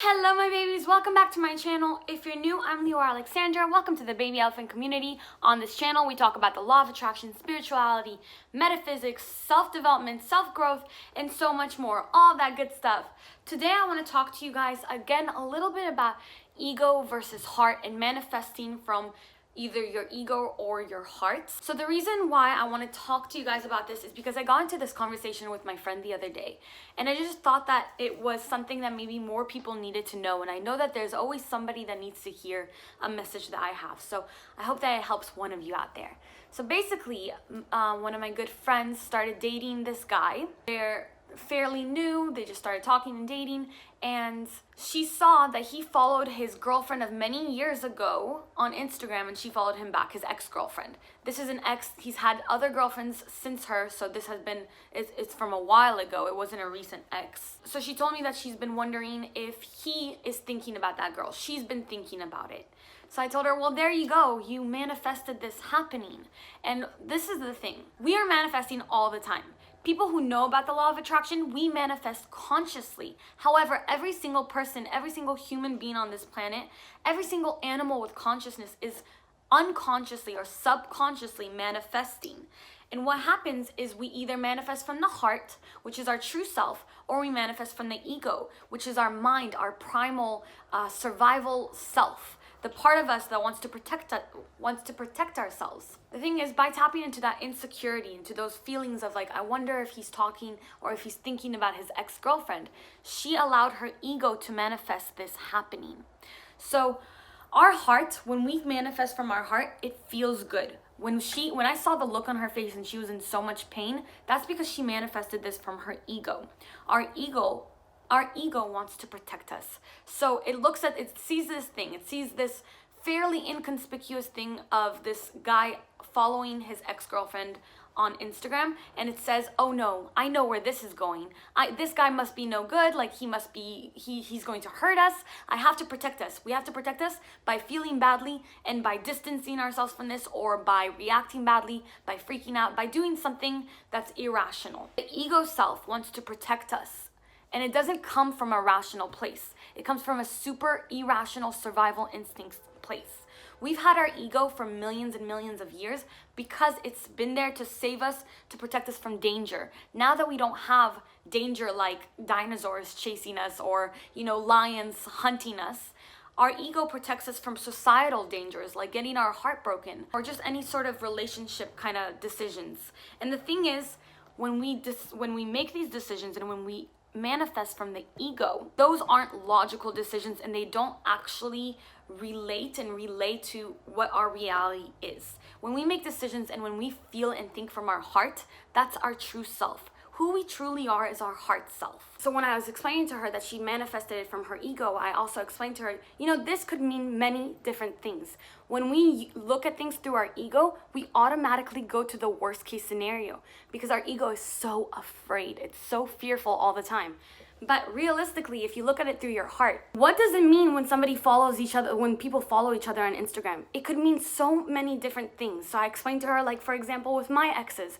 Hello my babies, welcome back to my channel. If you're new, I'm Leora Alexandra. Welcome to the Baby Elephant community. On this channel, we talk about the law of attraction, spirituality, metaphysics, self-development, self-growth, and so much more. All that good stuff. Today I want to talk to you guys again a little bit about ego versus heart and manifesting from either your ego or your heart. So the reason why I want to talk to you guys about this is because I got into this conversation with my friend the other day, and I just thought that it was something that maybe more people needed to know, and I know that there's always somebody that needs to hear a message that I have. So I hope that it helps one of you out there. So basically, one of my good friends started dating this guy. They're fairly new, they just started talking and dating, and she saw that he followed his girlfriend of many years ago on Instagram, and she followed him back, his ex-girlfriend. This is an ex, he's had other girlfriends since her, so this has been, it's from a while ago, it wasn't a recent ex. So she told me that she's been wondering if he is thinking about that girl. She's been thinking about it. So I told her, well, there you go. You manifested this happening. And this is the thing. We are manifesting all the time. People who know about the law of attraction, we manifest consciously. However, every single person, every single human being on this planet, every single animal with consciousness is unconsciously or subconsciously manifesting. And what happens is we either manifest from the heart, which is our true self, or we manifest from the ego, which is our mind, our primal survival self. The part of us that wants to protect ourselves. The thing is, by tapping into that insecurity, into those feelings of like, I wonder if he's talking or if he's thinking about his ex-girlfriend, she allowed her ego to manifest this happening. So our heart, when we manifest from our heart, it feels good. When I saw the look on her face and she was in so much pain, that's because she manifested this from her ego. Our ego wants to protect us. So it sees this fairly inconspicuous thing of this guy following his ex-girlfriend on Instagram, and it says, oh no, I know where this is going. This guy must be no good, like he's going to hurt us. I have to protect us. We have to protect us by feeling badly and by distancing ourselves from this, or by reacting badly, by freaking out, by doing something that's irrational. The ego self wants to protect us. And it doesn't come from a rational place. It comes from a super irrational survival instinct place. We've had our ego for millions and millions of years because it's been there to save us, to protect us from danger. Now that we don't have danger like dinosaurs chasing us or, lions hunting us, our ego protects us from societal dangers like getting our heart broken or just any sort of relationship kind of decisions. And the thing is, when we make these decisions and when we manifest from the ego, those aren't logical decisions, and they don't actually relate to what our reality is. When we make decisions and when we feel and think from our heart, that's our true self. Who we truly are is our heart self. So when I was explaining to her that she manifested it from her ego, I also explained to her, this could mean many different things. When we look at things through our ego, we automatically go to the worst case scenario because our ego is so afraid. It's so fearful all the time. But realistically, if you look at it through your heart, what does it mean when when people follow each other on Instagram? It could mean so many different things. So I explained to her, like, for example, with my exes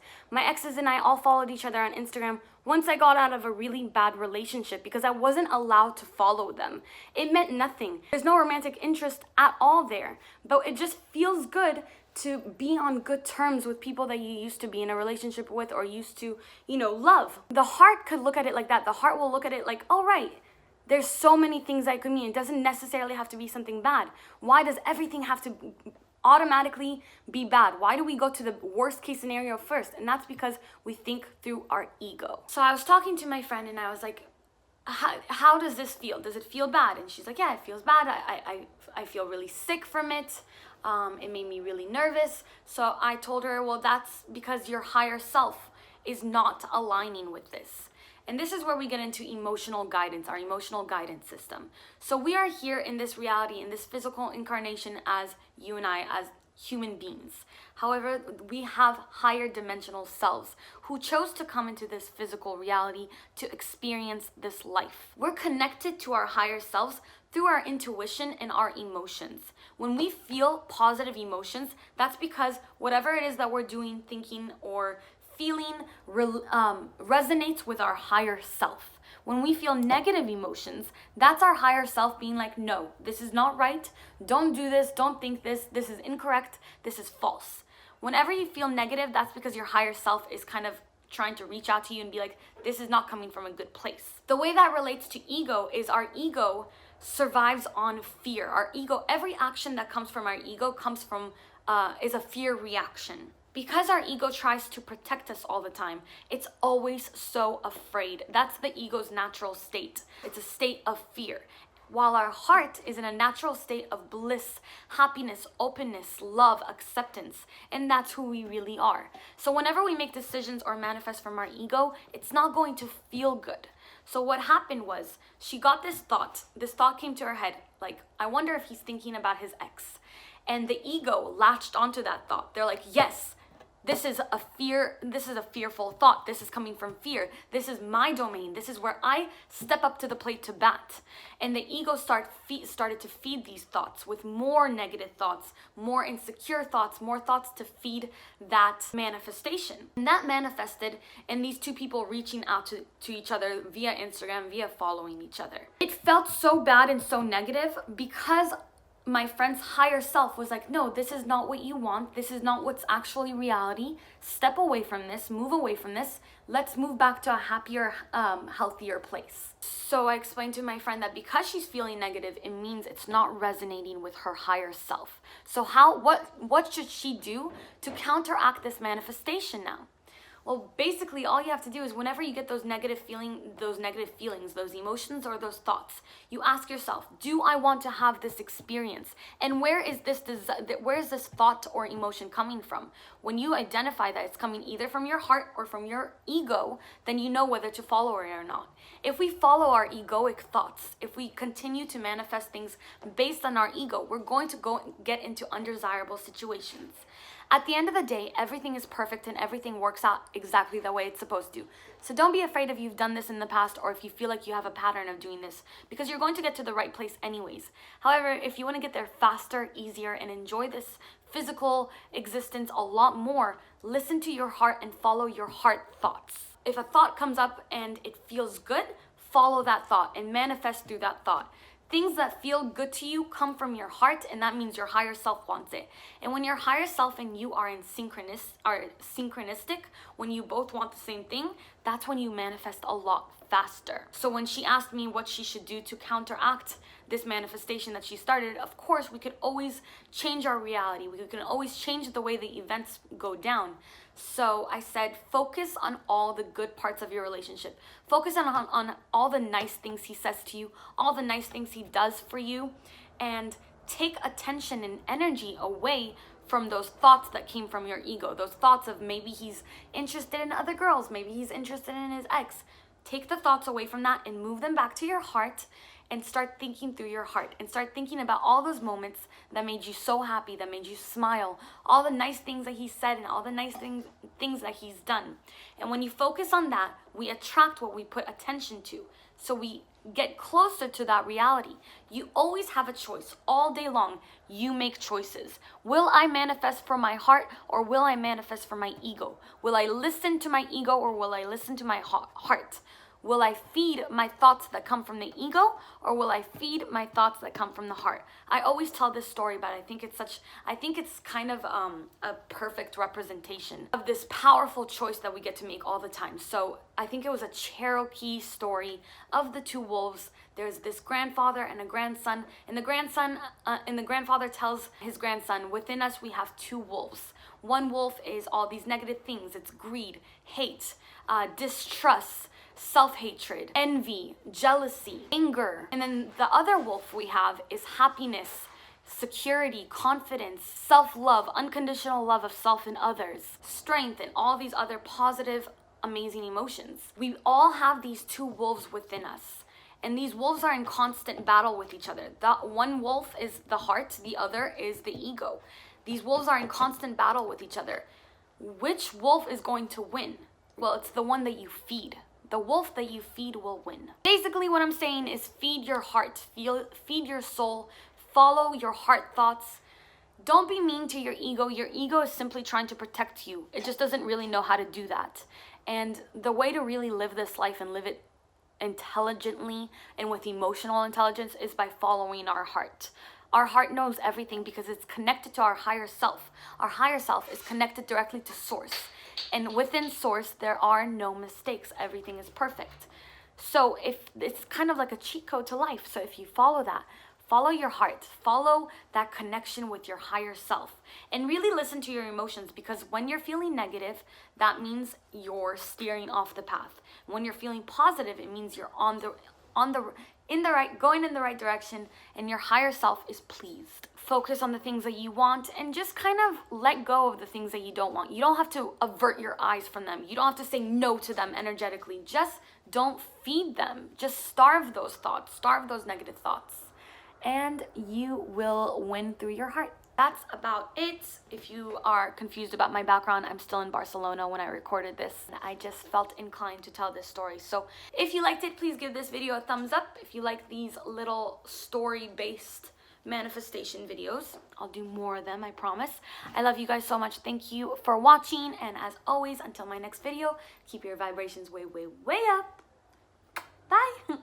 and I all followed each other on Instagram once I got out of a really bad relationship because I wasn't allowed to follow them. It meant nothing. There's no romantic interest at all there, but it just feels good to be on good terms with people that you used to be in a relationship with or used to, love. The heart could look at it like that. The heart will look at it like, oh, right, there's so many things that it could mean. It doesn't necessarily have to be something bad. Why does everything have to automatically be bad? Why do we go to the worst case scenario first? And that's because we think through our ego. So I was talking to my friend and I was like, how does this feel? Does it feel bad? And she's like, yeah, it feels bad. I feel really sick from it. It made me really nervous. So I told her, well, that's because your higher self is not aligning with this. And this is where we get into emotional guidance, our emotional guidance system. So we are here in this reality, in this physical incarnation as you and I, as human beings. However, we have higher dimensional selves who chose to come into this physical reality to experience this life. We're connected to our higher selves through our intuition and our emotions. When we feel positive emotions, that's because whatever it is that we're doing, thinking, or feeling resonates with our higher self. When we feel negative emotions, that's our higher self being like, no, this is not right. Don't do this. Don't think this. This is incorrect. This is false. Whenever you feel negative, that's because your higher self is kind of trying to reach out to you and be like, this is not coming from a good place. The way that relates to ego is our ego survives on fear. Our ego, every action that comes from our ego comes from, is a fear reaction. Because our ego tries to protect us all the time, it's always so afraid. That's the ego's natural state. It's a state of fear. While our heart is in a natural state of bliss, happiness, openness, love, acceptance, and that's who we really are. So whenever we make decisions or manifest from our ego, it's not going to feel good. So what happened was, she got this thought came to her head, like, I wonder if he's thinking about his ex. And the ego latched onto that thought. They're like, yes, this is a fearful thought. This is coming from fear. This is my domain. This is where I step up to the plate to bat. And the ego started to feed these thoughts with more negative thoughts, more insecure thoughts, more thoughts to feed that manifestation. And that manifested in these two people reaching out to each other via Instagram, via following each other. It felt so bad and so negative because my friend's higher self was like, no, this is not what you want. This is not what's actually reality. Step away from this, move away from this. Let's move back to a happier, healthier place. So I explained to my friend that because she's feeling negative, it means it's not resonating with her higher self. So what should she do to counteract this manifestation now? Well, basically, all you have to do is whenever you get those negative feelings, those emotions, or those thoughts, you ask yourself, do I want to have this experience? And where is this thought or emotion coming from? When you identify that it's coming either from your heart or from your ego, then you know whether to follow it or not. If we follow our egoic thoughts, if we continue to manifest things based on our ego, we're going to get into undesirable situations. At the end of the day, everything is perfect and everything works out exactly the way it's supposed to. So don't be afraid if you've done this in the past or if you feel like you have a pattern of doing this, because you're going to get to the right place anyways. However, if you want to get there faster, easier, and enjoy this physical existence a lot more, listen to your heart and follow your heart thoughts. If a thought comes up and it feels good, follow that thought and manifest through that thought. Things that feel good to you come from your heart, and that means your higher self wants it. And when your higher self and you are synchronistic, when you both want the same thing, that's when you manifest a lot faster. So when she asked me what she should do to counteract this manifestation that she started, of course, we could always change our reality. We can always change the way the events go down. So I said, focus on all the good parts of your relationship. Focus on all the nice things he says to you, all the nice things he does for you, and take attention and energy away from those thoughts that came from your ego. Those thoughts of maybe he's interested in other girls, maybe he's interested in his ex. Take the thoughts away from that and move them back to your heart, and start thinking through your heart and start thinking about all those moments that made you so happy, that made you smile, all the nice things that he said and all the nice things that he's done. And when you focus on that, we attract what we put attention to. So we get closer to that reality. You always have a choice all day long. You make choices. Will I manifest from my heart or will I manifest from my ego? Will I listen to my ego or will I listen to my heart? Will I feed my thoughts that come from the ego or will I feed my thoughts that come from the heart? I always tell this story, but I think it's kind of a perfect representation of this powerful choice that we get to make all the time. So I think it was a Cherokee story of the two wolves. There's this grandfather and a grandson, and the grandfather tells his grandson, within us we have two wolves. One wolf is all these negative things. It's greed, hate, distrust, self-hatred, envy, jealousy, anger. And then the other wolf we have is happiness, security, confidence, self-love, unconditional love of self and others, strength, and all these other positive, amazing emotions. We all have these two wolves within us. And these wolves are in constant battle with each other. The one wolf is the heart, the other is the ego. These wolves are in constant battle with each other. Which wolf is going to win? Well, it's the one that you feed. The wolf that you feed will win. Basically, what I'm saying is feed your heart, feed your soul, follow your heart thoughts. Don't be mean to your ego. Your ego is simply trying to protect you. It just doesn't really know how to do that. And the way to really live this life and live it intelligently and with emotional intelligence is by following our heart. Our heart knows everything because it's connected to our higher self. Our higher self is connected directly to source. And within source, there are no mistakes. Everything is perfect. So if it's kind of like a cheat code to life. So if you follow that, follow your heart, follow that connection with your higher self, and really listen to your emotions, because when you're feeling negative, that means you're steering off the path. When you're feeling positive, it means you're going in the right direction, and your higher self is pleased. Focus on the things that you want and just kind of let go of the things that you don't want. You don't have to avert your eyes from them. You don't have to say no to them energetically. Just don't feed them. Just starve those thoughts, starve those negative thoughts, and you will win through your heart. That's about it. If you are confused about my background, I'm still in Barcelona when I recorded this. I just felt inclined to tell this story. So if you liked it, please give this video a thumbs up. If you like these little story-based manifestation videos, I'll do more of them, I promise. I love you guys so much. Thank you for watching. And as always, until my next video, keep your vibrations way, way, way up. Bye.